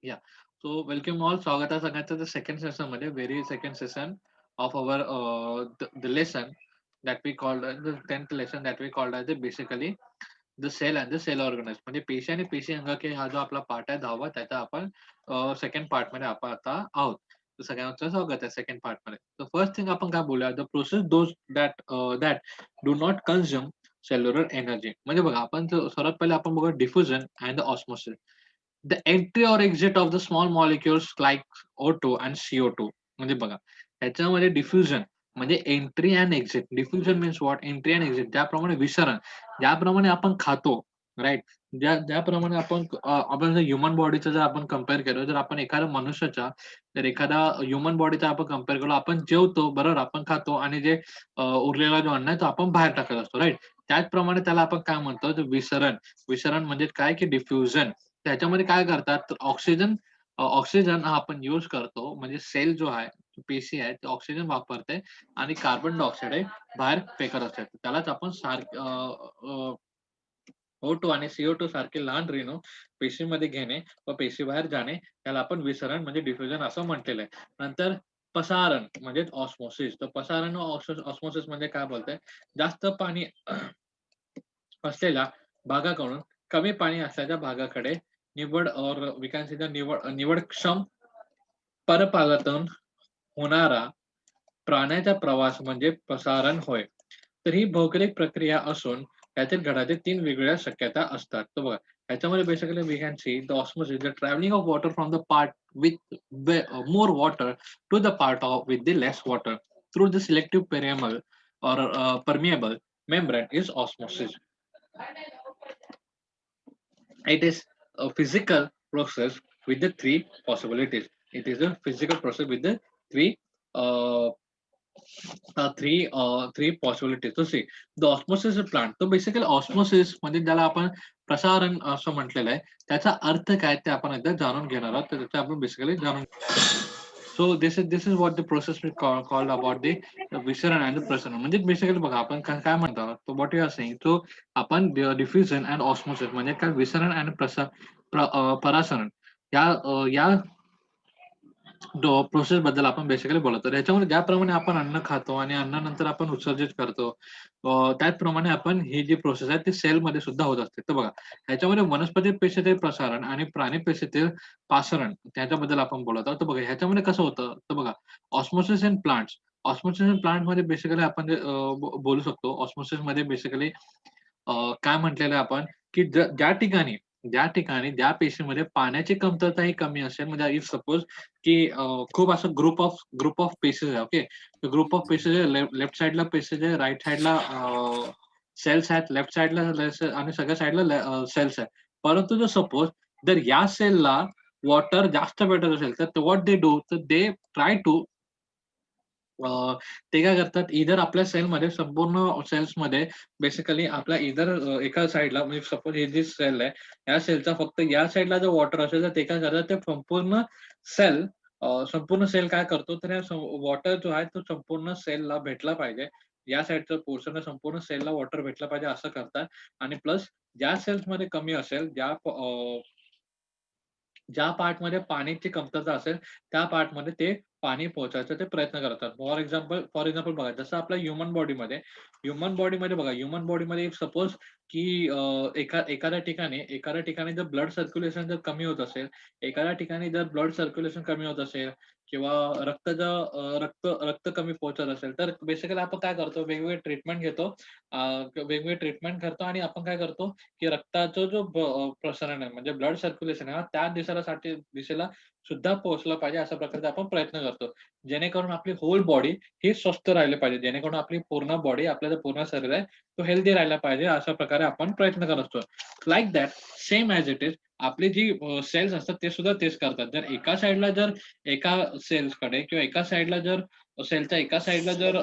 या so welcome all. स्वागत आहे सगळ्यांचं सेकंड सेशन मध्ये, very second session of our the lesson that we called the 10th lesson that we called as basically the cell and the cell organize. म्हणजे पेशी आणि पेशी अंगके हा जो आपला पार्ट आहे 10वा, त्याचा आपण सेकंड पार्ट मध्ये आपण आता आहोत. तर सगळ्यांचं स्वागत आहे सेकंड पार्ट मध्ये. तर फर्स्ट थिंग आपण काय बोलूया, the process those that that do not consume cellular energy. म्हणजे बघा, आपण सर्वात पहिले आपण बघूया diffusion and the osmosis. The entry or exit of the small molecules like O2 and CO2. म्हणजे बघा, ह्याच्यामध्ये डिफ्युजन म्हणजे entry and exit. Diffusion means what? Entry and exit. ज्याप्रमाणे विसरण, ज्याप्रमाणे आपण खातो, राईट, ज्याप्रमाणे आपण जर ह्युमन बॉडीचं जर आपण कम्पेअर केलं, जर आपण एखाद्या मनुष्याच्या, जर एखादा ह्युमन बॉडीचा आपण कम्पेअर केलो, आपण जेवतो बरोबर, आपण खातो आणि जे उरलेला जो अन्न आहे तो आपण बाहेर टाकत असतो, राईट. त्याचप्रमाणे त्याला आपण काय म्हणतो, तर विसरण. विसरण म्हणजे काय, की डिफ्युजन. त्याच्यामध्ये काय करतात, तर ऑक्सिजन हा आपण यूज करतो, म्हणजे सेल जो आहे, पेशी आहे, ते ऑक्सिजन वापरते आणि कार्बन डायऑक्साइड बाहेर फेकत असते. त्यालाच आपण O2 आणि CO2 सारखे लहान रेणू पेशीमध्ये घेणे व पेशी बाहेर जाणे, त्याला आपण विसरण म्हणजे डिफ्युजन असं म्हटलेलं आहे. नंतर पसारण म्हणजे ऑस्मोसिस. तर पसारण व ऑस्मोसिस म्हणजे काय बोलतंय, जास्त पाणी असलेल्या भागाकडून कमी पाणी असलेल्या भागाकडे निवड, और वी कॅन सी द निवडक्षम परपालातून होणारा प्राण्याचा प्रवास म्हणजे प्रसारण होय. तर ही भौगोलिक प्रक्रिया असून त्यातील घडातील 3 वेगवेगळ्या शक्यता असतात. तर बघा, ह्याच्यामध्ये basically we can see the osmosis, the travelling of water from the part with more water to the part of with the less water through the selective permeable or permeable membrane is osmosis. It is a physical process with the three possibilities. It is a physical process with the three uh, three possibilities. So see, the osmosis plant. So basically osmosis म्हणजे ज्याला आपण प्रसारण असं म्हटलेलं आहे, त्याचा अर्थ काय ते आपण एकदा जाणून घेणार आहोत. तर त्याचं आपण बेसिकली जाणून. So this is what the process we called about the विसरण अँड द प्रसरण. म्हणजे बेसिकली बघा, आपण काय म्हणतो, what you are saying. So आपण डिफ्युजन अँड ऑस्मोसिस म्हणजे काय, विसरण आणि परासरण, या प्रोसेस बद्दल आपण बेसिकली बोलतो. तर ह्याच्यामध्ये ज्याप्रमाणे आपण अन्न खातो आणि अन्नानंतर आपण उत्सर्जित करतो, त्याचप्रमाणे आपण ही जी प्रोसेस आहे ती सेलमध्ये सुद्धा होत असते. तर बघा, ह्याच्यामध्ये वनस्पती पेशीतील प्रसारण आणि प्राणी पेशीतील पासरण, त्याच्याबद्दल आपण बोलत आहोत. तर बघा, ह्याच्यामध्ये कसं होतं, तर बघा, osmosis in plants. Osmosis in प्लांटमध्ये बेसिकली आपण जे बोलू शकतो, ऑस्मोसिसमध्ये बेसिकली काय म्हटलेलं आहे आपण, की ज्या ठिकाणी ज्या पेशीमध्ये पाण्याची कमतरता ही कमी असेल, म्हणजे इफ सपोज की खूप असं ग्रुप ऑफ पेसेस आहे. ओके, ग्रुप ऑफ पेसेस आहे, लेफ्ट साइडला पेसेस आहे, राइट साइडला सेल्स आहेत, लेफ्ट साइडला आणि सगळ्या साइडला सेल्स आहेत. परंतु जर सपोज जर या सेलला वॉटर जास्त भेटत असेल, तर व्हॉट दे डू, तर दे ट्राय टू ते काय करतात, इधर आपल्या सेलमध्ये, संपूर्ण सेल्समध्ये बेसिकली आपल्या इधर एका साइडला, म्हणजे सपोज हे जी सेल आहे, या सेलचा फक्त या साइडला जर वॉटर असेल, तर ते काय करतात, ते सेल संपूर्ण सेल काय करतो, तर वॉटर जो आहे तो संपूर्ण सेलला भेटला पाहिजे. या साइडचं पोर्शन संपूर्ण सेलला वॉटर भेटलं पाहिजे असं करतात. आणि प्लस ज्या सेल्समध्ये कमी असेल, ज्या पार्टमध्ये पाण्याची कमतरता असेल, त्या पार्टमध्ये ते पाणी पोहोचायचा ते प्रयत्न करतात. फॉर एक्झाम्पल बघा, जसं आपल्या ह्युमन बॉडीमध्ये बघा, ह्युमन बॉडीमध्ये सपोज की एखाद्या ठिकाणी जर ब्लड सर्क्युलेशन जर कमी होत असेल, एखाद्या ठिकाणी जर ब्लड सर्क्युलेशन कमी होत असेल, किंवा रक्त कमी पोहोचत असेल, तर बेसिकली आपण काय करतो, वेगवेगळी ट्रीटमेंट करतो आणि आपण काय करतो, की रक्ताचा जो प्रसरण आहे, म्हणजे ब्लड सर्क्युलेशन आहे, त्या दिशेला सुद्धा पोहोचलं पाहिजे, अशा प्रकारचा आपण प्रयत्न करतो. जेणेकरून आपली होल बॉडी ही स्वस्थ राहिली पाहिजे. जेणेकरून आपली पूर्ण बॉडी, आपलं जे पूर्ण शरीर आहे, तो हेल्दी राहिला पाहिजे. अशा प्रकारे आपण प्रयत्न करत असतो. Like that, same as it is, आपली जी सेल्स असतात ते सुद्धा तेच करतात. जर एका साइडला जर एका सेल्सकडे किंवा एका साइडला जर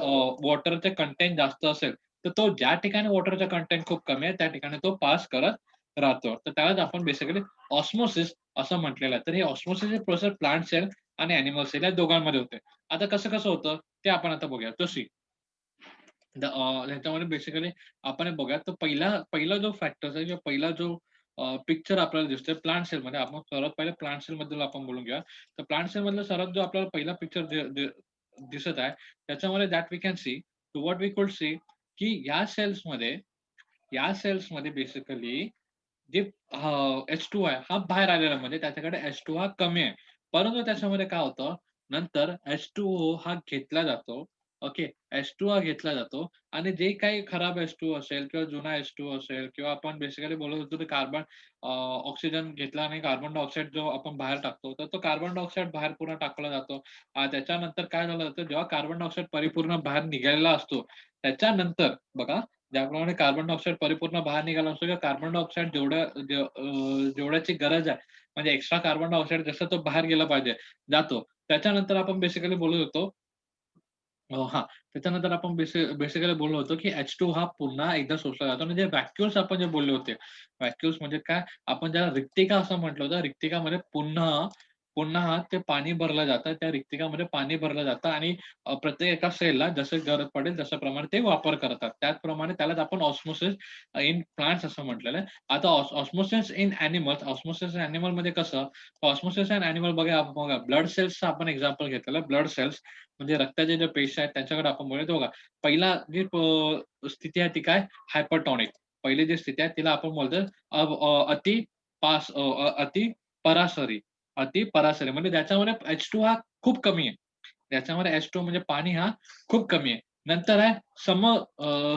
वॉटरचे कंटेंट जास्त असेल, तर तो ज्या ठिकाणी वॉटरचा कंटेंट खूप कमी आहे, त्या ठिकाणी तो पास करत राहतो. तर त्यालाच आपण बेसिकली ऑस्मोसिस असं म्हटलेलं आहे. तर ही ऑस्मोसिसची प्रोसेस प्लांट सेल आणि ॲनिमल सेल या दोघांमध्ये होते. आता कसं-कसं होतं ते आपण आता बघूया. ह्याच्यामध्ये बेसिकली आपण हे बघूया, तर पहिला पहिला जो फॅक्टर आहे, किंवा पहिला जो पिक्चर आपल्याला दिसतोय प्लांट सेलमध्ये. आपण सर्वात पहिले प्लांट सेलबद्दल आपण बोलून घेऊया. तर प्लांट सेलमधला सर्वात जो आपल्याला पहिला पिक्चर दिसत आहे, त्याच्यामध्ये that we can see to what we could see की या सेल्समध्ये बेसिकली जे H2 आहे हा बाहेर आलेला म्हणजे त्याच्याकडे H2 हा कमी आहे. परंतु त्याच्यामध्ये काय होतं, नंतर H2O हा घेतला जातो. ओके. H2 हा घेतला जातो आणि जे काही खराब H2 असेल किंवा जुना H2 असेल किंवा आपण बेसिकली बोलत होतो ते कार्बन ऑक्सिजन घेतला आणि कार्बन डायऑक्साईड जो आपण बाहेर टाकतो, तर तो कार्बन डायऑक्साईड बाहेर पूर्ण टाकला जातो. त्याच्यानंतर काय झालं जातं, जेव्हा कार्बन डायऑक्साईड परिपूर्ण बाहेर निघालेला असतो, त्याच्यानंतर बघा ज्याप्रमाणे कार्बन डायऑक्साईड परिपूर्ण बाहेर निघाला असतो किंवा कार्बन डायऑक्साईड जेवढ्याची गरज आहे, म्हणजे एक्स्ट्रा कार्बन डायऑक्साईड जसं तो बाहेर गेला पाहिजे, जातो. त्याच्यानंतर आपण बेसिकली बोलत होतो हां. त्याच्यानंतर आपण बेसिकली बोललो होतो, की H2 हा पुन्हा एकदा शोषला जातो आणि जे व्हॅक्यूल्स आपण जे बोलले होते, व्हॅक्यूल्स म्हणजे काय? आपण ज्याला रिक्तिका असं म्हटलं होतं. रिक्तिकामध्ये पुन्हा पुन्हा ते पाणी भरलं जातं. त्या रिक्तिकामध्ये पाणी भरलं जातं आणि प्रत्येक एका सेलला जसं गरज पडेल तशाप्रमाणे ते वापर करतात. त्याचप्रमाणे त्यालाच आपण ऑस्मोसिस इन प्लांट्स असं म्हटलेलं आहे. आता osmosis in animals, osmosis in ॲनिमलमध्ये कसं? ऑस्मोसिस इन ॲनिमल बघा ब्लड सेल्सचं आपण एक्झाम्पल घेतलेलं आहे. ब्लड सेल्स म्हणजे रक्ताच्या ज्या पेशी आहेत त्यांच्याकडे आपण बोलूया बघा. पहिला जी स्थिती आहे ती काय? हायपरटॉनिक. पहिली जी स्थिती आहे तिला आपण बोलतो अति अति परासरी. अति परासरी म्हणजे ज्याच्यामध्ये H2 हा खूप कमी आहे. त्याच्यामध्ये H2 म्हणजे पाणी हा खूप कमी आहे. नंतर आहे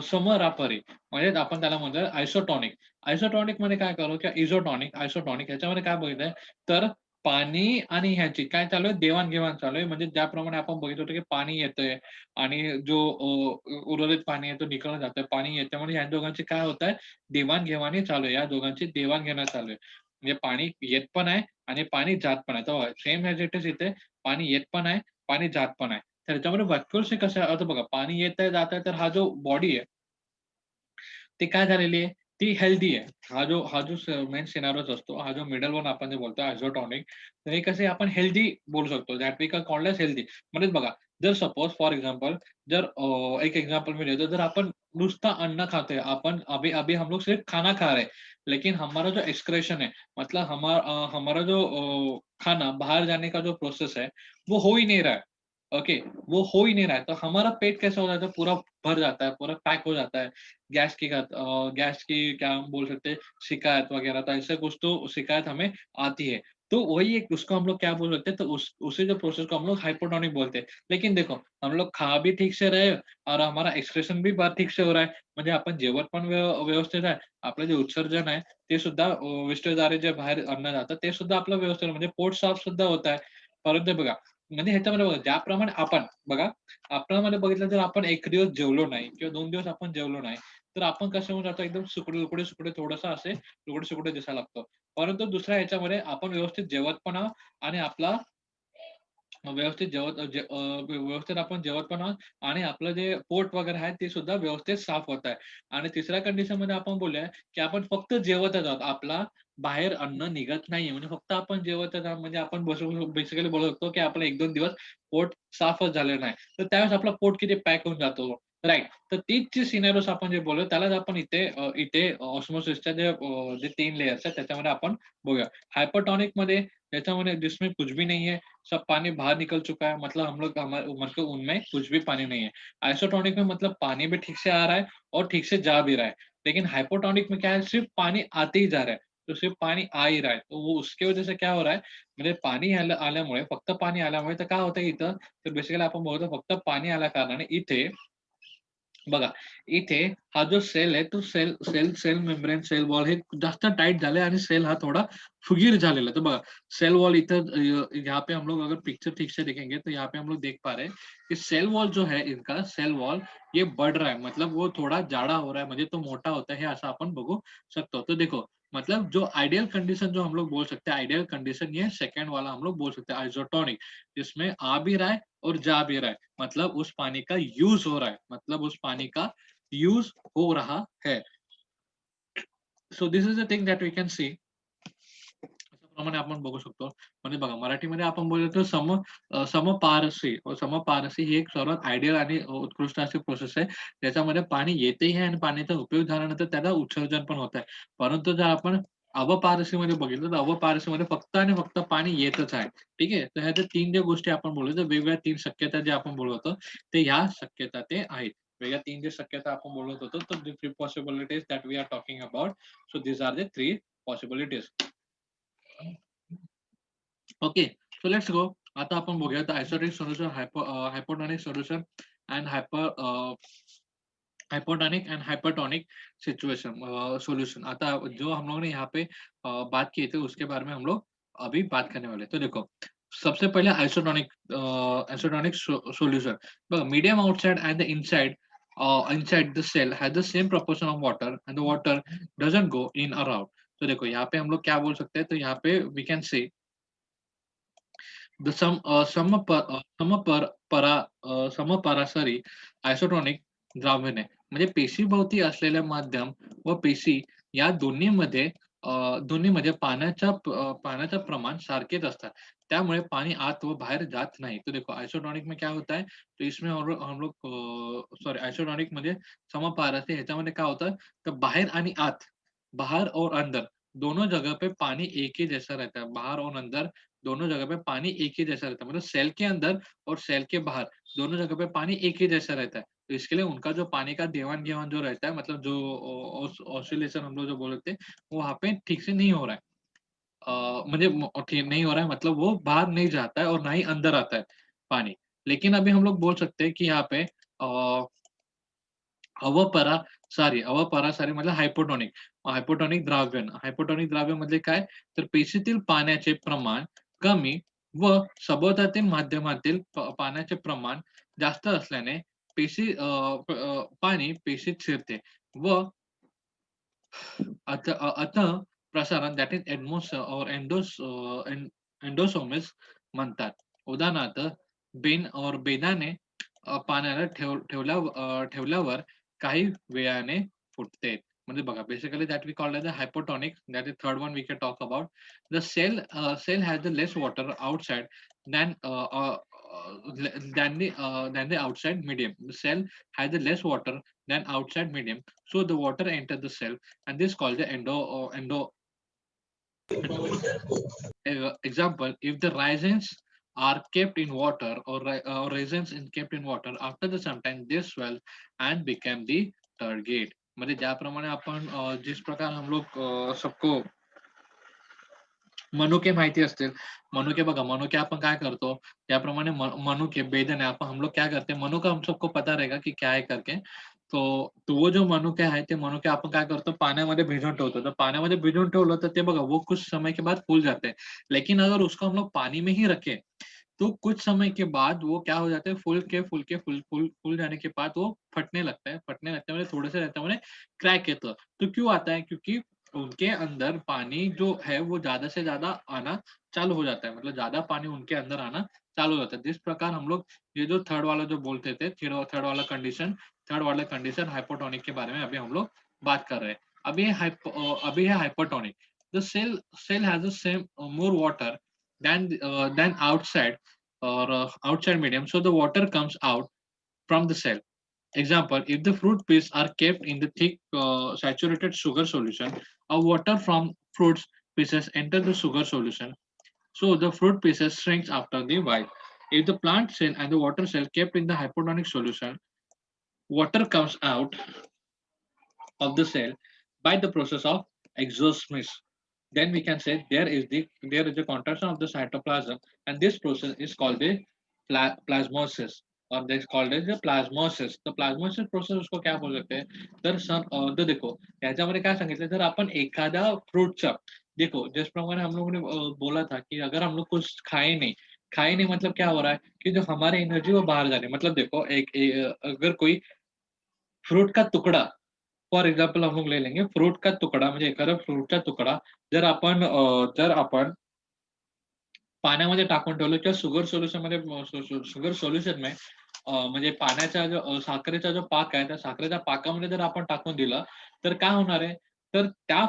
समरापरी म्हणजे आपण त्याला म्हणतो आयसोटॉनिक. आयसोटॉनिकमध्ये काय करू किंवा इझोटॉनिक, आयसोटॉनिक ह्याच्यामध्ये काय बघितलंय तर पाणी आणि ह्याची काय चालू आहे देवाण-घेवाण चालू आहे. म्हणजे ज्याप्रमाणे आपण बघितलं होतं की पाणी येतंय आणि जो उर्वरित पाणी आहे तो निघून जातोय. पाणी येतंय म्हणजे ह्या दोघांची काय होत आहे देवाण चालू आहे. या दोघांची देवाण चालू आहे. म्हणजे पाणी येत पण आहे आणि पाणी जात पण आहे. तर सेम ॲज इट इज इथे पाणी येत पण आहे, पाणी जात पण आहे. तर ह्याच्यामध्ये व्हॅक्यूल्स हे कसं आहे आता बघा पाणी येतंय, जातंय तर हा जो बॉडी आहे ती काय झालेली आहे? ती हेल्दी आहे. हा जो मेन सिनारिओच असतो. हा जो मिडल वन आपण जे बोलतो आयसोटॉनिक, तर हे कसे आपण हेल्दी बोलू शकतो. That we can called as healthy. म्हणजेच बघा, जर सपोज फॉर एक्झाम्पल जर एक एक्झाम्पल मी देतो. जर आपण नुसतं अन्न खातोय, आपण अभी अभी हम लोग सिर्फ खाना खा रहे हैं, लेकिन हमारा जो एक्सक्रेशन है, मतलब हमारा जो खाना बाहर जाने का जो प्रोसेस है, वो हो ही नहीं रहा है. ओके, वो हो ही नहीं रहा है. तो हमारा पेट कैसा हो जाता है? पूरा भर जाता है, पूरा पैक हो जाता है. गैस की क्या हम बोल सकते हैं शिकायत वगैरह तो ऐसे कुछ तो शिकायत हमें आती है। तो वही एक उसको हम लोग क्या बोल सकते हैं तो उसी जो प्रोसेस को हम लोग हाइपोटोनिक बोलते हैं। लेकिन देखो हम लोग खा भी ठीक से रहे और हमारा एक्सप्रेशन भी ठीक से हो रहा है. म्हणजे आपण जेवत पण व्यवस्थित आहे. आपलं जे उत्सर्जन आहे ते सुद्धा विष्ठद्वारे जे बाहेर अन्न जातं ते सुद्धा आपलं व्यवस्थित म्हणजे पोट साफ सुद्धा होत आहे. परंतु बघा म्हणजे ह्याच्यामध्ये बघा ज्याप्रमाणे आपण बघा आपल्यामध्ये बघितलं तर आपण 1 दिवस जेवलो नाही किंवा 2 दिवस आपण जेवलो नाही. तर आपण कसं होऊन जातो एकदम सुकडे-सुकडे थोडंसं असे सुकडे-सुकडे दिसायला लागतो. परंतु दुसऱ्या ह्याच्यामध्ये आपण व्यवस्थित जेवत पण आहोत आणि आपला व्यवस्थित आपण जेवत पण आहोत आणि आपलं जे पोट वगैरे आहे ते सुद्धा व्यवस्थित साफ होत आहे. आणि तिसऱ्या कंडिशनमध्ये आपण बोलूया, की आपण फक्त जेवतच आहोत. आपला बाहेर अन्न निघत नाहीये. म्हणजे फक्त आपण जेवतच आहोत म्हणजे आपण बसून बेसिकली बोलू शकतो, की आपलं 1-2 दिवस पोट साफच झालेलं नाही. तर त्यावेळेस आपलं पोट किती पॅक होऊन जातो. राइट. तर तीच जी सिनेरिओस आपण जे बोललो त्यालाच आपण इथे ऑस्मोसिसच्या जे 3 लेयर्स आहेत त्याच्यामध्ये आपण बघूया. हायपरटॉनिकमध्ये त्याच्यामध्ये जिसमें कुछ भी नहीं है, सब पानी बाहर निकल चुका है मतलब हम लोग मतलब उनमें कुछ भी पानी नहीं है. आइसोटोनिक में मतलब पानी भी ठीक से आ रहा है और ठीक से जा भी रहा है. लेकिन हाइपोटोनिक में क्या है सिर्फ पानी आते ही जा रहा है. तो सिर्फ पानी आ ही रहा है. तो वो उसकी वजह से क्या हो रहा है म्हणजे पाणी आल्यामुळे फक्त पाणी आल्यामुळे तर काय होतंय इथं तर बेसिकली आपण बोलतो फक्त पाणी आल्या कारणाने इथे बघा, इथे हा जो सेल आहे तो सेल मेम्ब्रेन, सेल वॉल हे जास्त टाइट झालंय आणि सेल हा थोड़ा फुगीर झालेला है. तो बघा सेल वॉल इधर यहाँ पे हम लोग अगर पिक्चर ठीक से देखेंगे तो यहाँ पे हम लोग देख पा रहे हैं कि सेल वॉल जो है इनका सेल वॉल ये बढ़ रहा है मतलब वो थोड़ा जाड़ा हो रहा है म्हणजे तो मोठा होता है असं आपण बघू शकतो. तो देखो मतलब जो आइडियल कंडीशन जो हम लोग बोल सकते हैं आइडियल कंडीशन ये सेकंड वाला हम लोग बोल सकते हैं आइसोटोनिक जिसमें आ भी रहा है और जा भी रहा है. मतलब उस पानी का यूज हो रहा है मतलब उस पानी का यूज हो रहा है. So this is the thing that we can see. त्याप्रमाणे आपण बघू शकतो. म्हणजे बघा मराठीमध्ये आपण बोललो तर समपारसी ही एक सर्वात आयडियल आणि उत्कृष्ट अशी प्रोसेस आहे. ज्याच्यामध्ये पाणी येतही आहे आणि पाण्याचा उपयोग झाल्यानंतर त्याला उत्सर्जन पण होत आहे. परंतु जर आपण अवपारशीमध्ये बघितलं तर अवपारशीमध्ये फक्त आणि फक्त पाणी येतच आहे. ठीक आहे. तर ह्या ज्या 3 ज्या गोष्टी आपण बोललो, तर वेगवेगळ्या 3 शक्यता ज्या आपण बोलत होतो, ते ह्या शक्यता ते आहेत. वेगळ्या 3 ज्या शक्यता आपण बोलत होतो, तर the 3 possibilities that we are talking about. So these are the 3 possibilities. Okay. So let's go. आता आपण बघूया isotonic solution, hypotonic solution and hypotonic and hypertonic situation solution. आता जो हम लोगों ने यहाँ पे बात की थी उसके बारे में हम लोग अभी बात करने वाले हैं. तो देखो, सबसे पहले isotonic solution. Medium outside end the inside inside the cell has the same proportion of water and the water doesn't go in or out. तो देखो यहाँ पे हम लोग क्या बोल सकते हैं, तो यहाँ पे we can say the समपरासरी isotonic द्रावणे म्हणजे पेशीभोवती असलेल्या माध्यम व पेशी या दोन्हीमध्ये पाण्याचं प्रमाण सारखेच असतात. त्यामुळे पाणी आत व बाहेर जात नाही. तो देखो आइसोटोनिक में क्या होता है, तो इसमें हम लोग सॉरी आइसोटोनिक मध्ये समपारसी ह्याच्यामध्ये काय होतं, तर बाहेर आणि आत, बाहर और अंदर दोनों जगह पे पानी एक ही जैसा रहता है. बाहर और अंदर दोनों जगह पे पानी एक ही जैसा रहता है. मतलब सेल के अंदर और सेल के बाहर दोनों जगह पे पानी एक ही जैसा रहता है. तो इसके लिए उनका जो पानी का देवन-घेवान जो रहता है, मतलब जो ऑसिलेशन हम लोग जो बोलते हैं, वो वहाँ पे ठीक से नहीं हो रहा है. म्हणजे ठीक नहीं हो रहा है, मतलब वो बाहर नहीं जाता है और ना ही अंदर आता है पानी. लेकिन अभी हम लोग बोल सकते हैं कि यहाँ पे अवपरासारी मतलब हायपोटोनिक. हायपोटोनिक द्राव्य म्हणजे काय? तर पेशीतील पाण्याचे प्रमाण कमी व सभोवतातील माध्यमातील पाण्याचे प्रमाण जास्त असल्याने पाणी पेशीत शिरते व अतः प्रसारण दॅट इज एंडोसोमस म्हणतात. उदाहरणार्थ बेदाणे पाण्याला ठेवल्यावर काही वेळाने फुटते. म्हणजे बघा, basically that we called as a hypotonic, that is third one we can talk about. The cell has the less water outside than than the outside medium. The cell has the less water than outside medium, so the water enters the cell, and this is called the endosomes. Example: if the raisins are kept in water, or raisins is kept in water, after the sometime they swell and become the target. म्हणजे ज्याप्रमाणे आपण जिस प्रकार हम लोग सबको मनुके माहिती असतील. मनुके बघा, मनुके आपण काय करतो, त्याप्रमाणे मनुके, बेदाणे आपण हम लोग क्या करते हैं, मनुका हम सबको पता रहेगा कि क्या है करके. तो वो जो मनुके आहे, ते मनुके आपण काय करतो, पाण्यामध्ये भिजवून ठेवतो. तर पाण्यामध्ये भिजवून ठेवलं तर ते बघा, वो कुछ समय के बाद फूल जाते हैं. लेकिन अगर उसको हम लोग पानी में ही रखें, तो कुछ समय के बाद वो क्या हो जाता है, फूल जाने के बाद वो फटने लगता है म्हणजे थोडेसे त्याच्यामध्ये क्रॅक येतं. तो क्यों आता है? क्योंकि उनके अंदर पानी जो है वो ज़्यादा से ज़्यादा आना चालू हो जाता है, मतलब ज़्यादा पानी उनके अंदर आना चालू हो जाता है. जिस प्रकार हम लोग ये जो थर्ड वाला जो बोलते थे, थर्ड वाला कंडीशन हाइपोटोनिक के बारे में अभी हम लोग बात कर रहे हैं. अभी है hypotonic. The cell has the same more water than outside medium, so the water comes out from the cell. Example: if the fruit peels are kept in the thick saturated sugar solution, a water from fruit pieces enter the sugar solution, so the fruit pieces shrinks after the while. If the plant cell and the water cell kept in the hypotonic solution, water comes out of the cell by the process of exosmosis. Then we can say there is the contraction of the cytoplasm, and this process is called the plasmosis, or this called as the plasmosis. The plasmosis process उसको क्या बोल सकते हैं, तर देखो याच्यामध्ये काय सांगितलं, जर आपण एखाद्या फ्रूटचा, देखो जिस प्रमाणे हम लोगों ने बोला था कि अगर हम लोग कुछ खाए नहीं मतलब क्या हो रहा है कि जो हमारे एनर्जी वो बाहर जा रही है. मतलब देखो अगर कोई फ्रूट का टुकड़ा, फॉर एक्झाम्पल हम लोग ले लेंगे फ्रूट का तुकडा, म्हणजे एखादा फ्रूटचा तुकडा जर आपण पाण्यामध्ये टाकून ठेवलं किंवा शुगर सोल्युशन में म्हणजे पाण्याचा जो साखरेचा जो पाक आहे, त्या साखरेच्या पाकामध्ये जर आपण टाकून दिलं, तर काय होणार आहे, तर त्या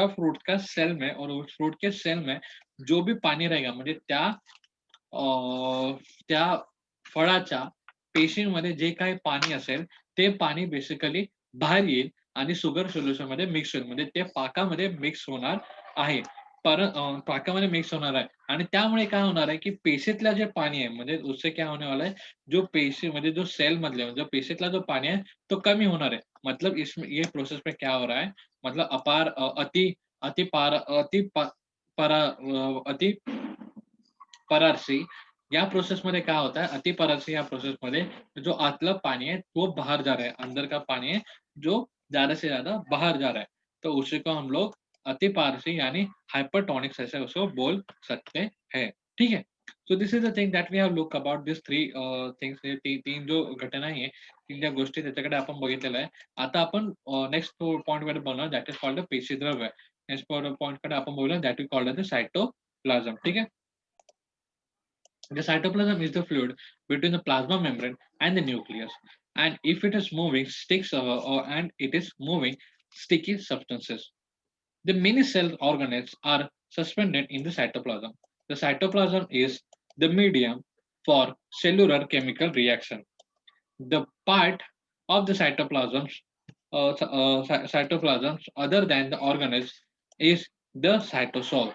फ्रूट का सेल में और उस फ्रूट के सेल में जो भी पानी रहेगा, म्हणजे त्या फळाच्या पेशींमध्ये जे काही पाणी असेल, ते पाणी बेसिकली बाहेर येईल आणि शुगर सोल्युशन मध्ये मिक्स होईल, म्हणजे ते पाकामध्ये मिक्स होणार आहे. पाकामध्ये मिक्स होणार आहे आणि त्यामुळे काय होणार आहे की पेशीतलं जे पाणी आहे, म्हणजे उससे क्या होने वाला है, जो पेशी म्हणजे जो सेल मधले जो पेशीतला जो पाणी आहे तो कमी होणार है। मतलब इसमें ये प्रोसेस में क्या हो रहा है, मतलब अति पार अति प परा अति परारसी या प्रोसेसमध्ये काय होता है, अति परारसी या प्रोसेसमध्ये जो आतलं पानी है वो बाहर जा रहा है, अंदर का पानी है जो ज्यादा से ज्यादा बाहर जा रहा है, तो उसी को हम लोग अति पारसी यानी हाइपरटोनिक ऐसे उसको बोल सकते हैं। ठीक है, so this is the thing that we have look about this three things, तीन जो घटना आहे, तीन ज्या गोष्टी त्याच्याकडे आपण बघितलेलं आहे। आता आपण नेक्स्ट पॉइंट कडे बनवूया, दॅट इज कॉल्ड द पेशीद्रव्य। नेक्स्ट पॉइंट कडे आपण बोलूया, that is called the cytoplasm. ठीक है, the cytoplasm is the fluid between the plasma membrane and the nucleus, and if it is moving sticks and it is moving sticky substances. The many cell organelles are suspended in the cytoplasm. The cytoplasm is the medium for cellular chemical reaction. The part of the cytoplasms other than the organelles is the cytosol.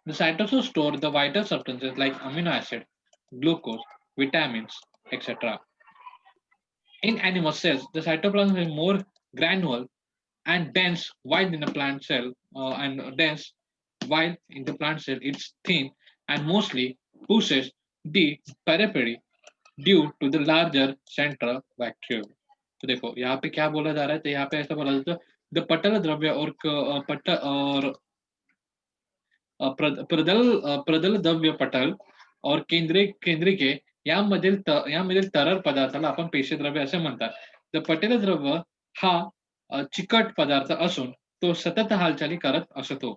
The cytosol store the vital substances like amino acid, glucose, vitamins, etc. In animal cells, the cytoplasm is more granular and dense, while in the plant cell and dense, while in the plant cell it's thin and mostly pushes the periphery due to the larger central vacuole. तो देखो यहाँ पे क्या बोला जा रहा है, तो यहाँ पे ऐसा बोला जाता है द पटल द्रव्य और पटल और प्रदल द्रव्य पटल और केंद्रिके यामधील तरल पदार्थाला आपण पेशीद्रव्य असे म्हणतात. द पटेल द्रव्य हा चिकट पदार्थ असून तो सतत हालचाली करत असतो.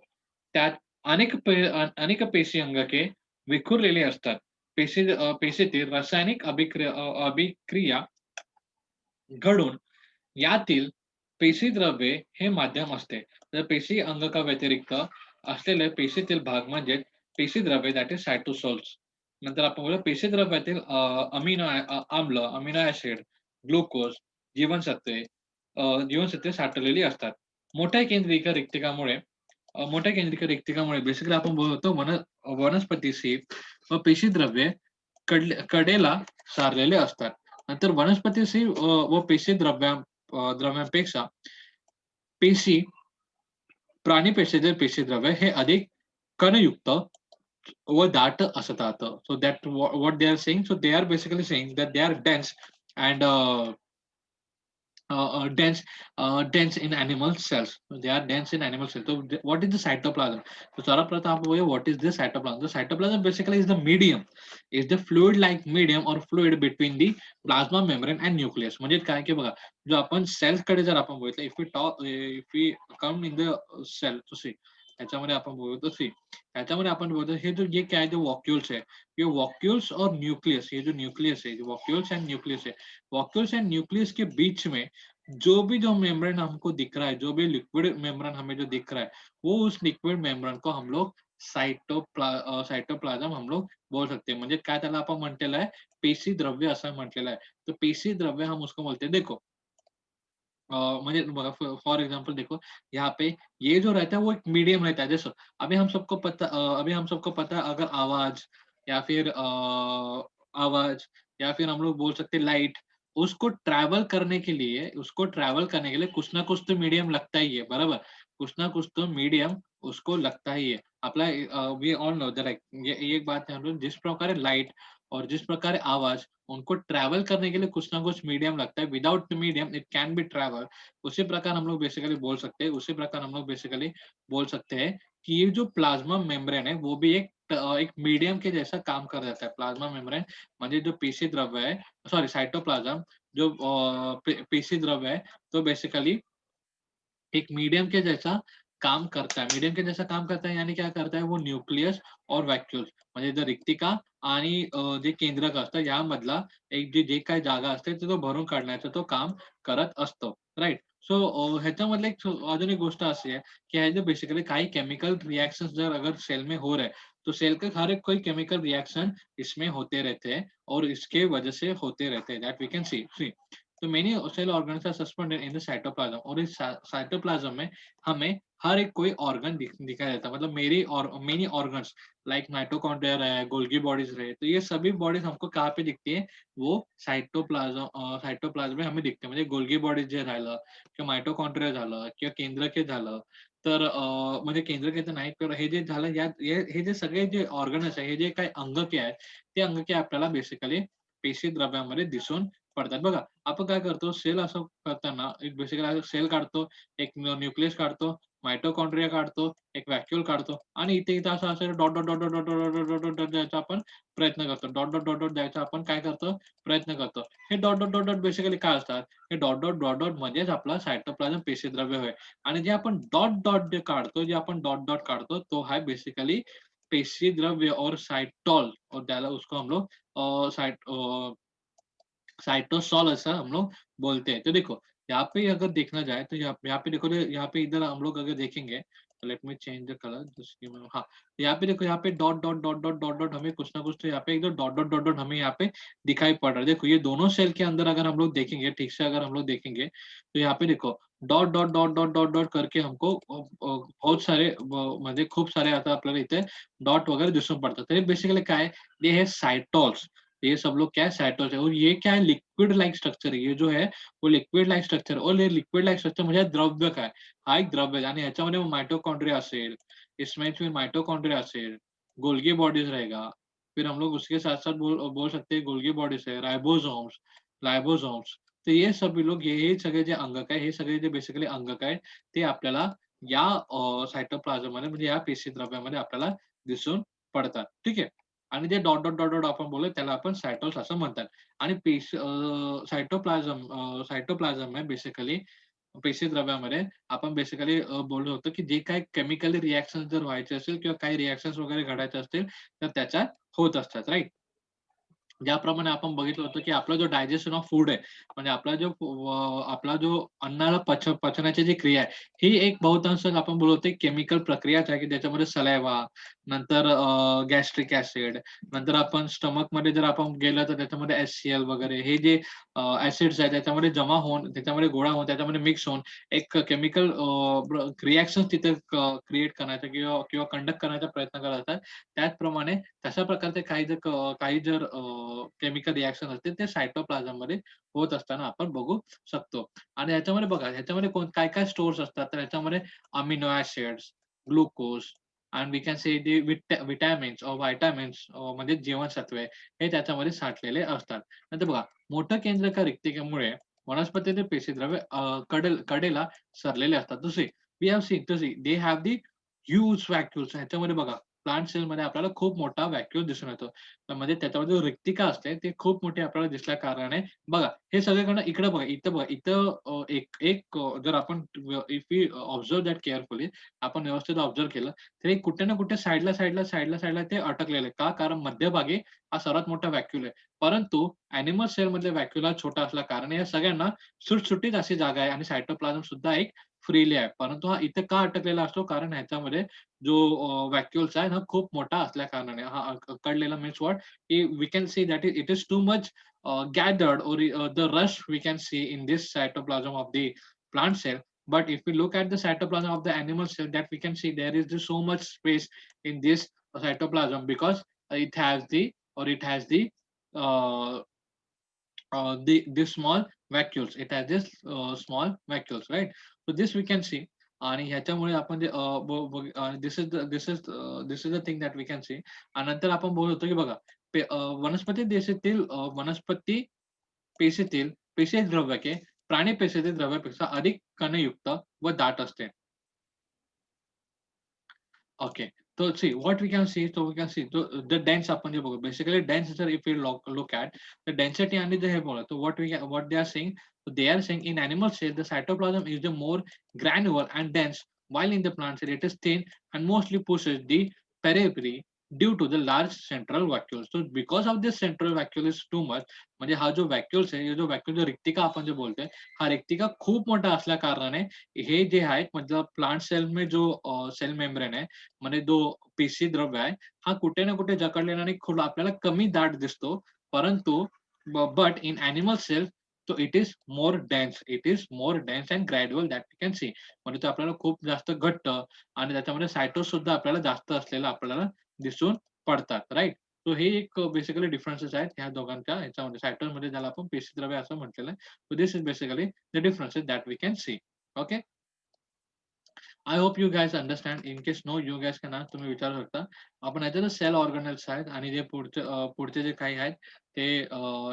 त्यात अनेक पेशी अंगके विखुरलेली असतात. पेशीतील रासायनिक अभिक्रिया घडून यातील पेशीद्रव्ये हे माध्यम असते. तर पेशी अंगका व्यतिरिक्त असलेले पेशीतील भाग म्हणजे पेशीद्रव्ये, दॅट इज सायटोसोल्स. नंतर आपण बोलू पेशीद्रव्यातील आम्ल, अमिनो ऍसिड, ग्लुकोज, जीवनसत्वे जीवनसत्वे साठवलेली असतात. मोठ्या केंद्रिक रिक्तिकामुळे बेसिकली आपण बोलतो वनस्पतीशी व पेशीद्रव्ये कडेला सारलेले असतात. नंतर वनस्पतीशी व द्रव्यांपेक्षा पेशी प्राणी पेशीतील पेशीद्रव्य हे अधिक कणयुक्त व दाट असतात. So that what they are saying, so they are basically saying that they are dense and dense dense in animal cells. They are dense in animal cells. So what is the cytoplasm? So सर्वप्रथम what is the cytoplasm? The cytoplasm basically is the medium, is the fluid like medium or fluid between the plasma membrane and nucleus. म्हणजे काय की बघा, जो आपण cells कडे जर आपण बघितलं, if we come in the cell to see, त्याच्यामध्ये आपण बोलतो सी, त्याच्यामध्ये आपण बोलतो हे जो ये क्या है, जो वॉक्यूल्स है, ये वॉक्यूल्स और न्यूक्लियस, ये जो न्यूक्लियस है, वॉक्यूल्स एंड न्यूक्लियस है, वॉक्यूल्स एंड न्यूक्लियस के बीच में जो मेम्ब्रेन हमको दिख रहा है, जो भी लिक्विड मेम्ब्रेन हमें जो दिख रहा है, वो उस लिक्विड मेम्ब्रेन को हम लोग सायटोप्लाझम हम लोग बोल सकते हैं. म्हणजे काय त्याला आपण म्हटलेलं आहे, पेशी द्रव्य असं म्हटलेलं आहे. तो पेशी द्रव्य हम उसको बोलते हैं. देखो म्हणजे बघा, फॉर एग्जांपल देखो, यहाँ पे ये जो रहता है वो एक मीडियम रहता है. जैसे अभी हम सबको पता है, अगर आवाज या फिर हम लोग बोल सकते हैं लाइट, उसको ट्रैवल करने के लिए कुछ ना कुछ तो मीडियम लगता ही है, बराबर. कुछ ना कुछ तो मीडियम उसको लगता ही है. आपला वी ऑल नो दैट, ये एक बात है, हम लोग जिस प्रकार लाइट और जिस प्रकार आवाज, उनको ट्रैवल करने के लिए कुछ ना कुछ मीडियम लगता है. Without medium it can be travel. उसी प्रकार हम लोग बेसिकली बोल सकते हैं, कि ये जो प्लाज्मा मेम्ब्रेन है वो भी एक मीडियम के जैसा काम कर जाता है. प्लाज्मा मेम्ब्रेन म्हणजे जो पेशी द्रव्य है, सॉरी साइटोप्लाज्म, जो पेशी द्रव्य है, तो बेसिकली एक मीडियम के जैसा काम करता है. मीडियम के जैसा काम करता है यानी क्या करता है, वो न्यूक्लियस और वॅक्यूल्स म्हणजे जो रिक्तिका आणि जे केंद्रक असतं यामधला एक जे काही जागा असते तो भरून काढण्याचं तो काम करत असतो. राइट. सो ह्याच्यामधलं अजून एक गोष्ट अशी आहे की ह्या जो बेसिकली काही केमिकल रिएक्शन जर अगर सेल में हो रहे हैं, तो सेल के हर एक कोई केमिकल रिएक्शन इसमें होते रहते हैं और इसके वजह से होते रहते हैं. That we can see. तो many cell organs are suspended in the cytoplasm, और इस साइटोप्लाज्म में हमें हर एक कोई ऑर्गन दिखाई देता है, मतलब मेरी और मेनी ऑर्गन्स लाइक माइटोकॉन्ड्रिया रहे, गोल्गी बॉडीज रहे, तो ये सभी बॉडीज हमको कहाँ पे दिखती है, वो सायटोप्लाझ्म में हमें दिखते, म्हणजे गोल्गी बॉडीज जे राहिलं किंवा मायटोकॉन्ड्रिया झालं किंवा केंद्रके झालं, तर म्हणजे केंद्रके तर नाही, तर हे जे झालं हे जे सगळे जे ऑर्गन्स आहे, हे जे काही अंगके आहेत, ते अंगके आपल्याला बेसिकली पेशी द्रव्यामध्ये दिसून पडतात. बघा, आपण काय करतो, सेल असं करताना एक बेसिकली सेल काढतो, एक न्यूक्लियस काढतो, मायटोकॉन्ड्रिया काढतो, एक व्हॅक्यूल काढतो आणि इथे असं असेल dot, dot, dot, dot, dot, dot, dot, dot, dot द्यायचा आपण प्रयत्न करतो. डॉट, डॉट, डॉट, डॉट द्यायचा आपण काय करतो, प्रयत्न करतो. हे dot, dot, dot, dot basically काय असतात? हे डॉट, डॉट, डॉट, डॉट म्हणजेच आपला सायटोप्लाझम पेशीद्रव्य होय. आणि जे आपण डॉट, डॉट जे काढतो, जे आपण डॉट, डॉट काढतो, तो है बेसिकली पेशीद्रव्य और साइटोल, और त्याला उसको हम लोग साइटोसॉल ऐसा हम लोग बोलते हैं। तो देखो, यहाँ पे अगर देखना जाए तो यहाँ पे देखो, यहाँ पे इधर हम लोग अगर देखेंगे, तो let me change the colour, just give me, हाँ, यहाँ पे देखो, यहाँ पे dot dot dot dot dot dot हमें कुछ ना कुछ, तो यहाँ पे एकदम डॉट डॉट डॉट डॉट हमें यहाँ पे दिखाई पड़ रहा है। देखो, ये दोनों सेल के अंदर अगर हम लोग देखेंगे, ठीक से अगर हम लोग देखेंगे, तो यहाँ पे देखो dot dot dot dot dot dot करके हमको बहुत सारे म्हणजे खूप सारे आता आपल्याला इथे डॉट वगैरे दिसून पडतात. तर हे बेसिकली काय आहे? ये है साइटोल्स, ये सब लोग क्या है, साइटोल्स है, और ये क्या है, लिक्विड लाइक स्ट्रक्चर है, ये जो है वो लिक्विड लाइक स्ट्रक्चर, और ये लिक्विड लाइक स्ट्रक्चर म्हणजे द्रव्य काय, हा एक द्रव्य आहे, आणि ह्याच्यामध्ये माइटोकॉन्ड्रिया असेल, इसमें फिर माइटोकॉन्ड्रिया असेल, गोल्गी बॉडीज रहेगा, फिर हम लोग उसके साथ साथ बोल सकते हैं गोल्गी बॉडीज है, राइबोसोम्स, लाइबोसोम्स, तर हे सभी लोग, हे सगळे जे अंगक आहे, हे सगळे जे बेसिकली अंगक आहे, ते आपल्याला या सायटोप्लाझममध्ये म्हणजे या पेशीद्रव्यामध्ये आपल्याला दिसून पडतात. ठीक आहे. आणि J dot, dot, dot, dot आपण बोललो त्याला आपण सायटोल्स असं म्हणतात. आणि सायटोप्लाझम आहे बेसिकली पेशीद्रव्यामध्ये आपण बेसिकली बोललो होतो, की जे काही केमिकली रिएक्शन्स जर व्हायचे असेल किंवा काही रिएक्शन्स वगैरे घडायचे असतील, तर त्याच्यात होत असतात, राइट? ज्याप्रमाणे आपण बघितलं होतं, की आपला जो डायजेशन ऑफ फूड आहे, म्हणजे आपला जो अन्नाला पचण्याची जी क्रिया आहे, ही एक बहुतांश आपण बोलतो केमिकल प्रक्रियाच आहे, की ज्याच्यामध्ये सलायवा, नंतर गॅस्ट्रिक ॲसिड, नंतर आपण स्टमकमध्ये जर आपण गेलं, तर त्याच्यामध्ये HCl वगैरे हे जे ॲसिड्स आहेत, त्याच्यामध्ये जमा होऊन, त्याच्यामध्ये गोळा होऊन, त्याच्यामध्ये मिक्स होऊन एक केमिकल रिएक्शन्स तिथे क्रिएट करण्याचा किंवा किंवा कंडक्ट करण्याचा प्रयत्न करत असतात. त्याचप्रमाणे तशा प्रकारचे काही जर केमिकल रिएक्शन असतील, ते सायटोप्लाझममध्ये होत असताना आपण बघू शकतो. आणि ह्याच्यामध्ये बघा, ह्याच्यामध्ये काय-काय स्टोअर्स असतात, तर ह्याच्यामध्ये amino acids, glucose and we can say the vitamins vitamins, म्हणजे जीवनसत्वे, हे त्याच्यामध्ये साठलेले असतात. नंतर बघा, मोठं केंद्रक रिक्तिकेमुळे वनस्पतीचे पेशीद्रव्य कडेला सरलेले असतात. दुसरी, वी हॅव सीन, दुसरी, दे हॅव दी ह्यूज व्हॅक्यूल्स. ह्याच्यामध्ये बघा, प्लांट सेलमध्ये आपल्याला खूप मोठा व्हॅक्यूल दिसून येतो. तर म्हणजे त्याच्यामध्ये जो रिक्तिका असते, ती खूप मोठी आपल्याला दिसल्या कारणाने बघा, हे सगळीकडनं इकडं बघा, इथं बघा, इथं एक एक जर आपण if we observe that carefully, आपण व्यवस्थित ऑब्झर्व्ह केलं, तर हे कुठे ना कुठे साइडला ते अटकलेलं आहे. का? कारण मध्यभागी हा सर्वात मोठा व्हॅक्यूल आहे. परंतु ॲनिमल सेलमधले व्हॅक्यूल हा छोटा असल्या कारणाने या सगळ्यांना सुटसुटीत अशी जागा आहे, आणि सायटोप्लाझम सुद्धा एक फ्रीली आहे. परंतु हा इथे का अटकलेला असतो? कारण ह्याच्यामध्ये जो व्हॅक्यूल्स आहे, हा खूप मोठा असल्या कारणाने हा अकडलेला means what, we can see that it is too much gathered, or the rush we can see in this cytoplasm of the plant cell. But if we look at the cytoplasm of the animal cell, that we can see there is just so much space in this cytoplasm, because it has uh, the small vacuoles. It has this small vacuoles, right? So this we can see. आणि ह्याच्यामुळे आपण जे this is the thing that we can see. आणि नंतर आपण बोलत होतो, की बघा, वनस्पती देशातील वनस्पती पेशीतील पेशीय द्रव्यके प्राणी पेशीतील द्रव्यापेक्षा अधिक कणयुक्त व दाट असते. Okay. So see what we can see. So we can see the dense आपण जे बघू, basically dense जर if we look at the density आणि जे हे बोला, so what they are saying, so they are saying in animal cell the cytoplasm is the more granular and dense, while in the plant cell it is thin and mostly pushes the periphery due to the large central vacuole. So because of this central vacuole is too much, म्हणजे हा जो vacuoles आहे, जो vacuole जो रिक्तिका आपण जे बोलतोय, हा रिक्तिका खूप मोठा असल्या कारणाने हे जे आहेत, मतलब प्लांट सेल में जो सेल मेम्ब्रेन आहे, म्हणजे जो पेशी द्रव्य आहे, हा कुठे ना कुठे जकडलेला आणि आपल्याला कमी दाट दिसतो. परंतु but in animal cell So it is more dense. It is more dense and gradual that we can see. म्हणजे ते आपल्याला खूप जास्त घट्ट आणि त्याच्यामध्ये सायटोस सुद्धा आपल्याला जास्त असलेलं आपल्याला दिसून पडतात, राइट? सो हे एक बेसिकली डिफरन्सेस आहेत ह्या दोघांच्या ह्याच्यामध्ये. सायटोसमध्ये ज्याला आपण पेशीद्रव्य असं म्हटलेलं आहे. So this is basically the differences that we can see. Okay. I hope you guys understand. In case no you guys can तुम्ही विचारू शकता. आपण याच्यात सेल ऑर्गनेल्स आहेत आणि जे पुढचे जे काही आहेत ते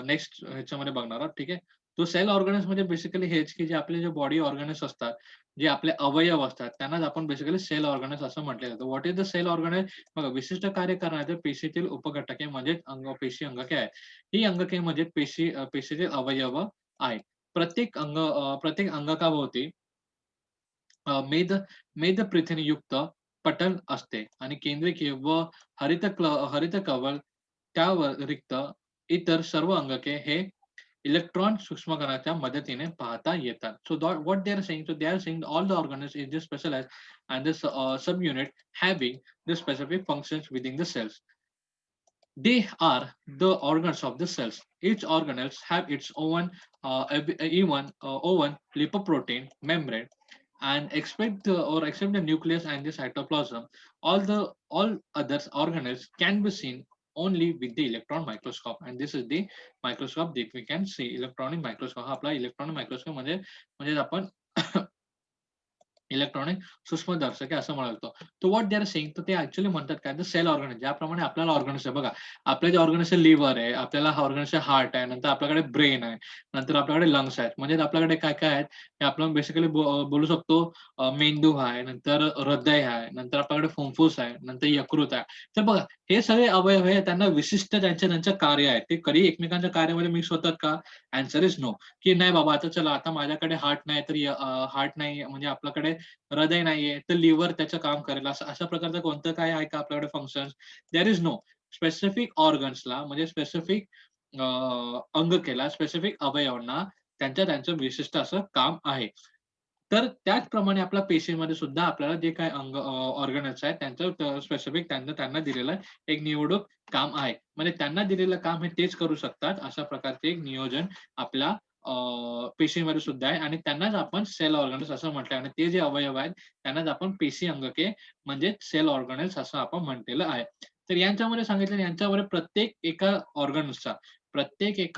नेक्स्ट ह्याच्यामध्ये बघणार आहोत. ठीक आहे. तो सेल ऑर्गनेल्स म्हणजे बेसिकली हेच की जे आपले जे बॉडी ऑर्गनेल्स असतात, जे आपले अवयव असतात, त्यांनाच आपण बेसिकली सेल ऑर्गनेल्स असं म्हटलं जातं. What is the cell organelle? बघा, विशिष्ट कार्य करणारे पेशीतील उपघटके म्हणजे पेशी अंगके आहेत. ही अंगके म्हणजे पेशीतील अवयव आहेत. प्रत्येक अंगकाभोवती मेद मेदप्रथिनयुक्त पटल असते आणि केंद्रकीय व हरित कवल त्याव्यतिरिक्त इतर सर्व अंगके हे इलेक्ट्रॉन सूक्ष्मकणाच्या मदतीने पाहता येतात. So what they are saying, so they are saying all the organs is just specialized and this subunit having the specific functions within the cells. They are the organs of the cells. Each organelles have its own own lipoprotein membrane and except the nucleus and the cytoplasm, all other organelles can be seen only with the electron microscope. And this is the microscope that we can see. Electronic microscope हा आपला electronic microscope म्हणजे आपण electronic सूक्ष्मदर्शके असं म्हणतो. तो what they are saying, तर ते actually म्हणतात काय, द सेल ऑर्गन ज्याप्रमाणे आपल्याला ऑर्गन्स आहे बघा. आपल्या जे ऑर्गन्स लिव्हर आहे, आपल्याला हा ऑर्गन्स हार्ट आहे, नंतर आपल्याकडे ब्रेन आहे, नंतर आपल्याकडे लंग्स आहेत. म्हणजे आपल्याकडे काय काय आहेत हे आपण बेसिकली बोलू शकतो. मेंदू आहे, नंतर हृदय आहे, नंतर आपल्याकडे फुफ्फुस आहे, नंतर यकृत आहे. तर बघा, हे सगळे अवयव हे त्यांना विशिष्ट त्यांचं कार्य आहे. ते कधी एकमेकांच्या कार्यामध्ये मिक्स होतात का? Answer is no. की नाही बाबा, आता चला, आता माझ्याकडे हार्ट नाही तर हार्ट नाही म्हणजे आपल्याकडे हृदय नाहीये तर लिव्हर त्याचं काम करेल, असं अशा प्रकारचं कोणतं काय आहे का आपल्याकडे function? There is no. Specific ऑर्गन्सला म्हणजे स्पेसिफिक अंगकेला, स्पेसिफिक अवयवांना त्यांचं विशिष्ट असं काम आहे. तर त्याचप्रमाणे आपल्या पेशीमध्ये सुद्धा आपल्याला जे काही ऑर्गन्स आहेत त्यांचं स्पेसिफिक त्यांना दिलेलं एक निवडक काम आहे. म्हणजे त्यांना दिलेलं काम हे तेच करू शकतात, अशा प्रकारचे एक नियोजन आपल्या पेशीमध्ये सुद्धा आहे आणि त्यांनाच आपण सेल ऑर्गन्स असं म्हटलंय आणि ते जे अवयव आहेत त्यांनाच आपण पेशी अंगके म्हणजे सेल ऑर्गनेल्स असं आपण म्हटलेलं आहे. तर यांच्यामध्ये सांगितलं, यांच्यामध्ये प्रत्येक एका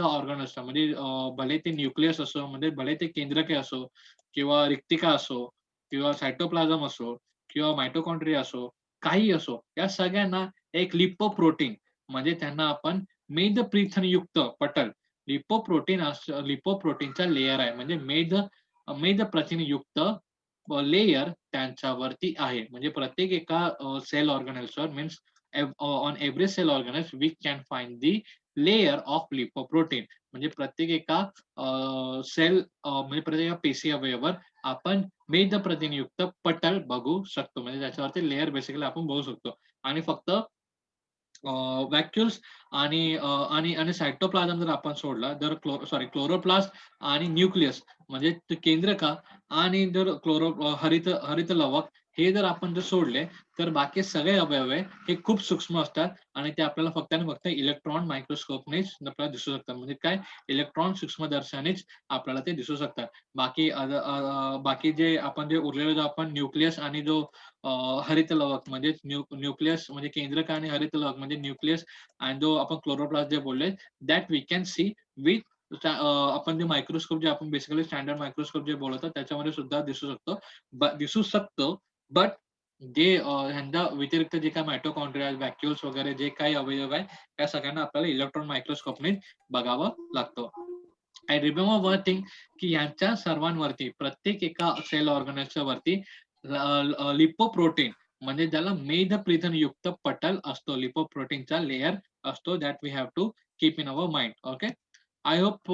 ऑर्गनसचा म्हणजे भले ते न्यूक्लियस असो, म्हणजे भले ते केंद्रके असो किंवा रिक्तिका असो किंवा सायटोप्लाझम असो किंवा मायटोकॉन्ड्रिया असो, काही असो, या सगळ्यांना एक लिपोप्रोटीन म्हणजे त्यांना आपण मेदप्रथिनयुक्त पटल, लिपोप्रोटीनचा लेयर आहे. म्हणजे मेदप्रथिनयुक्त लेयर त्यांच्यावरती आहे. म्हणजे प्रत्येक एका सेल ऑर्गनेल्सवर means on every cell organelles we can find the layer of lipoprotein. म्हणजे प्रत्येक एका म्हणजे प्रत्येक एका पेशी अवयवावर आपण मेदप्रथिनयुक्त पटल बघू शकतो. म्हणजे त्याच्यावरती लेयर बेसिकली आपण बघू शकतो आणि फक्त व्हॅक्युल्स आणि सायटोप्लाझम जर आपण सोडला तर क्लोरोप्लास्ट आणि न्यूक्लियस म्हणजे ते केंद्रका आणि जर हरित लवक हे जर आपण जर सोडले तर बाकी सगळे अवयव हे खूप सूक्ष्म असतात आणि ते आपल्याला फक्त आणि फक्त इलेक्ट्रॉन मायक्रोस्कोपनेच आपल्याला दिसू शकतात. म्हणजे काय, इलेक्ट्रॉन सूक्ष्मदर्शनेच आपल्याला ते दिसू शकतात. बाकी जे उरलेलं जो आपण न्यूक्लियस आणि जो हरित लवक म्हणजे न्यूक्लियस म्हणजे केंद्रक आणि हरित लवक म्हणजे न्यूक्लियस आणि जो आपण क्लोरोप्लास्ट जे बोलले, that we can see with आपण जे मायक्रोस्कोप जे आपण बेसिकली स्टँडर्ड मायक्रोस्कोप जे बोलतो त्याच्यामध्ये सुद्धा दिसू शकतो. बट जे ह्यांच्या व्यतिरिक्त जे काही मायटोकॉन्ड्रिया, व्हॅक्युल्स वगैरे जे काही अवयव आहे त्या सगळ्यांना आपल्याला इलेक्ट्रॉन मायक्रोस्कोपने बघावं लागतं. आय रिमेंबर वन थिंग की यांच्या सर्वांवरती प्रत्येक एका सेल ऑर्गनेल्सच्या वरती लिपोप्रोटीन म्हणजे ज्याला मेदप्रथिनयुक्त पटल असतो, लिपोप्रोटीनचा लेयर असतो, that we have to keep in our mind. Okay. I hope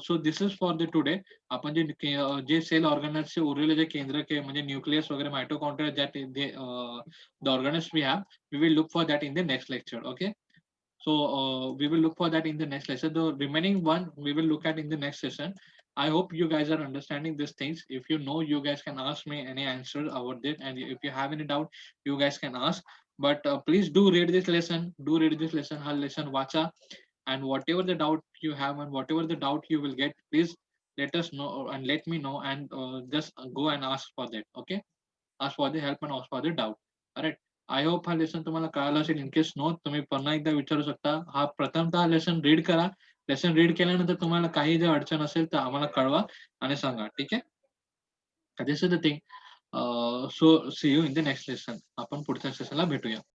so this is for the today. आपण जे सेल ऑर्गनेल्सचे उरलेले जे केंद्रके म्हणजे न्यूक्लियस वगैरे mitochondria that the organelles we have, we will look for that in the next lecture. Okay. So we will look for that in the next lesson. The remaining one we will look at in the next session. I hope you guys are understanding these things. If you know, you guys can ask me any answer about it, and if you have any doubt, you guys can ask. But please do read this lesson. Do read this lesson. Har lesson vacha and whatever the doubt you have and whatever the doubt you will get, please let us know and let me know, and just go and ask for that. Okay, ask for the help and ask for the doubt. Alright. I hope हा lesson तुम्हाला कळाला असेल. In case no, तुम्ही पुन्हा एकदा विचारू शकता. हा प्रथमतः लेसन रीड करा. लेसन रीड केल्यानंतर तुम्हाला काही जर अडचण असेल तर आम्हाला कळवा आणि सांगा. ठीक आहे. This is the thing. So see you in the next lesson. आपण पुढच्या सेशनला भेटूया.